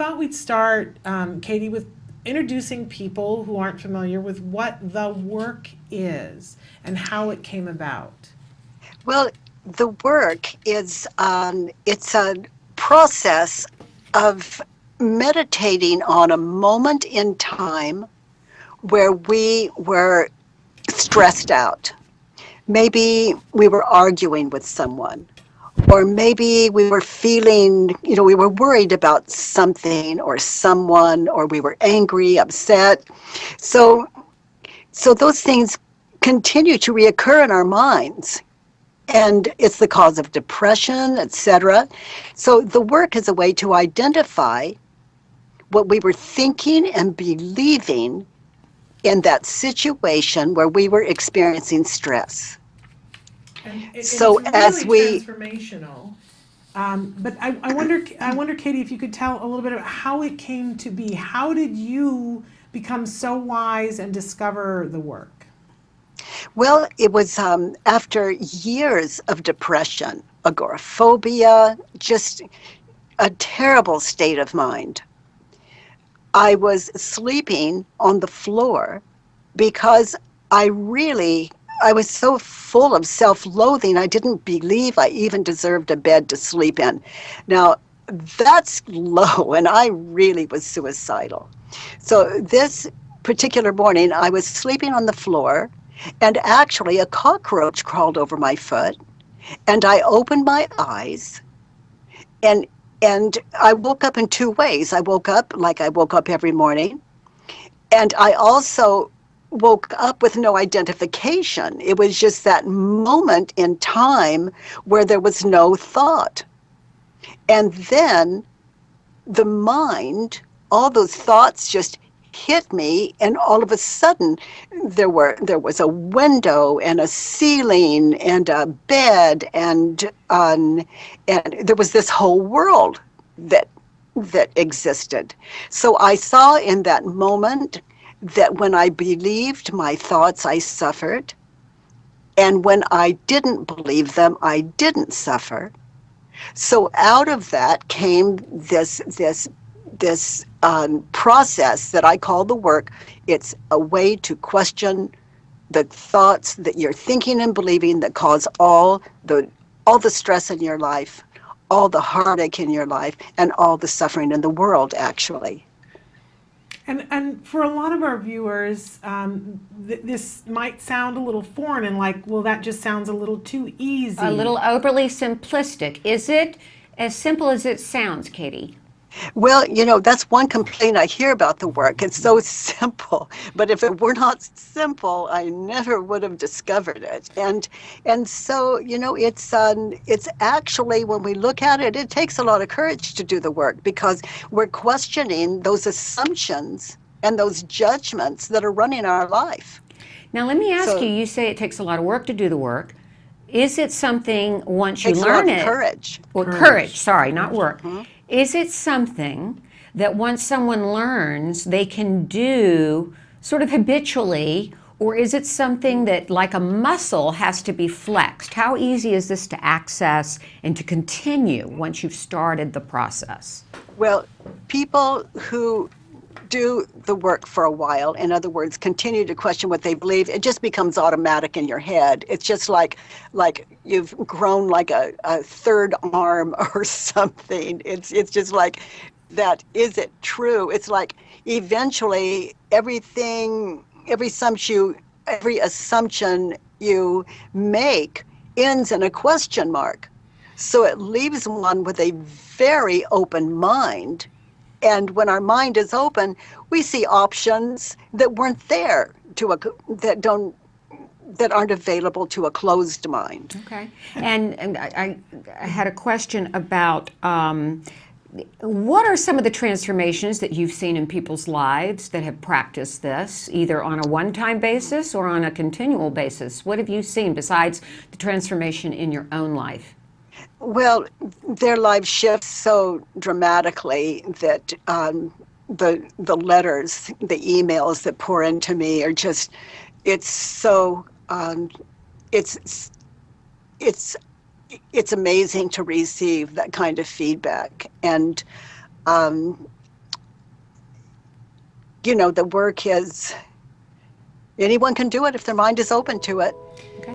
thought we'd start, Katie, with introducing people who aren't familiar with what the work is and how it came about. Well, the work is it's a process of meditating on a moment in time where we were stressed out. Maybe we were arguing with someone, or maybe we were feeling, we were worried about something or someone, or we were angry, upset. So, so those things continue to reoccur in our minds. And it's the cause of depression, etc. So the work is a way to identify what we were thinking and believing in that situation where we were experiencing stress. And it's So as really we, transformational. But I wonder, Katie, if you could tell a little bit about how it came to be. How did you become so wise and discover the work? well, it was after years of depression, agoraphobia, just a terrible state of mind. I was sleeping on the floor because I was so full of self-loathing, I didn't believe I even deserved a bed to sleep in. Now, that's low, and I really was suicidal. So this particular morning, I was sleeping on the floor, and actually a cockroach crawled over my foot, and I opened my eyes, and and I woke up in two ways. I woke up like I woke up every morning, and I also woke up with no identification. It was just that moment in time where there was no thought. And then the mind, all those thoughts just hit me, and all of a sudden there was a window and a ceiling and a bed, and there was this whole world that existed. So I saw in that moment that when I believed my thoughts, I suffered, and when I didn't believe them, I didn't suffer. So out of that came this process that I call the work. It's a way to question the thoughts that you're thinking and believing that cause all the stress in your life, all the heartache in your life, and all the suffering in the world, actually. And for a lot of our viewers, this might sound a little foreign and like, well, that just sounds a little too A easy. little overly simplistic. Is it as simple as it sounds, Katie? Well, that's one complaint I hear about the work. It's so simple, but if it were not simple, I never would have discovered it. And so, it's actually, when we look at it, it takes a lot of courage to do the work, because we're questioning those assumptions and those judgments that are running our life. Now, let me ask you, So you say it takes a lot of work to do the work. Is it something, once it you takes a lot learn of it, courage. or courage, sorry, not work. Is it something that once someone learns, they can do sort of habitually, or is it something that, like a muscle, has to be flexed? How easy is this to access and to continue once you've started the process? Well, people who do the work for a while, in other words, continue to question what they believe, it just becomes automatic in your head. It's just like you've grown like a third arm or something. It's just like that. Is it true? It's like eventually every assumption you make ends in a question mark. So it leaves one with a very open mind. And when our mind is open, we see options that weren't there that aren't available to a closed mind. Okay. And I had a question about what are some of the transformations that you've seen in people's lives that have practiced this, either on a one-time basis or on a continual basis? What have you seen besides the transformation in your own life? Well, their lives shift so dramatically that the letters, the emails that pour into me are just, it's so it's it's it's amazing to receive that kind of feedback. And the work is, anyone can do it if their mind is open to it. Okay.